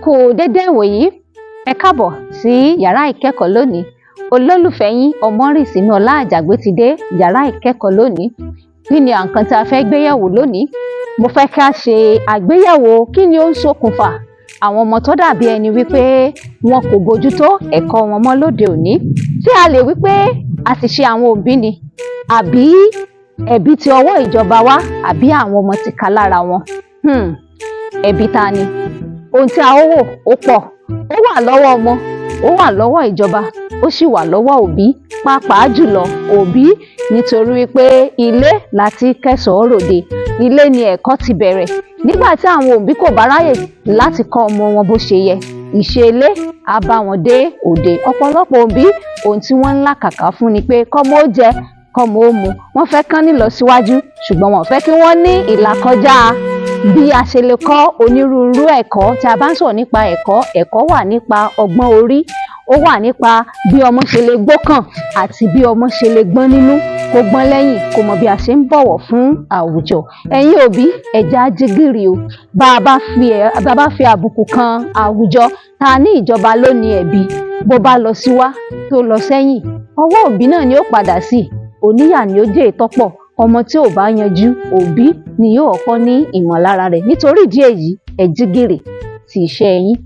kú dédé ìwòyí, ẹ káàbọ̀ sí yàrá ìkẹ́kọ̀ọ́ lónìí. Olólùfẹ́ yín Ọmọ́rìnsìnmi Ọlá Àjàgbé ti dé yàrá ìkẹ́kọ̀ọ́ lónìí. Kí ni nǹkan tí a fẹ́ gbéyẹ̀wò lónìí? Mo fẹ́ ká ṣe àgbéyẹ̀wò kí ni ó ń ṣokùnfà àwọn ọmọ tó dàbí ẹni wípé wọn kò bójútó ẹ̀kọ́ wọn mọ́ lóde òní. Ṣé a lè wípé àṣìṣe àwọn òbí ni? Àbí ẹ̀bi ti ọwọ́ ìjọba wá? Àbí àwọn ọmọ tìka lára wọn? Ẹ̀bi ta ni? Ohun tí a ó wò ó pọ̀. Ó wà lọ́wọ́ ọmọ, ó wà lọ́wọ́ ìjọba, ó sì wà lọ́wọ́ òbí, pàápàá jùlọ òbí, nítorí wípé ilé láti kẹ́sọ̀ọ́ ròde, ilé ni ẹ̀kọ́ ti bẹ̀rẹ̀. Nígbà tí àwọn òbí kò bá ráyè láti kọ́ ọmọ wọn bó ṣe yẹ, ìṣe ilé á bá wọn dé òde. Ọ̀pọ̀lọpọ̀ òbí ohun tí wọ́n ń làkàkà fún ni pé kọ́mọ ó jẹ, kọ́mọ ó mu. Wọ́n fẹ́ kán nílọsíwájú, ṣùgbọ́n wọ́n fẹ́ kí wọ́n ní ìlàkọjá bí a ṣe lè kọ́ onírúurú ẹ̀kọ́. Tí a bá ń sọ̀rọ̀ nípa ẹ̀kọ́, ẹ̀kọ́ wà nípa ọgbọ́n orí, ó wà nípa bí ọmọ ṣe lè gbọ́kàn àti bí ọmọ ṣe lè gbọ́n nínú, kó gbọ́n lẹ́yìn, kó mọ bí a ṣe ń bọ̀wọ̀ fún àwùjọ. Ẹ̀yin òbí, ẹ jẹ́ á jí gìrì o. Bá a bá fi àbùkù kan àwùjọ, ta ní ìjọba ló ní ẹ̀bi. Bó bá lọ síwá tó lọ sẹ́yìn, ọwọ́ òbí náà ni ó padà sí. Oníyà ni ó jẹ́ ìtọ́pọ̀. Ọmọ tí ò bá yanjú, òbí ni yóò kọ́ ní ìmọ̀lára rẹ̀. Nítorí ìdí èyí, ẹ jí gìrì sí iṣẹ́ yín.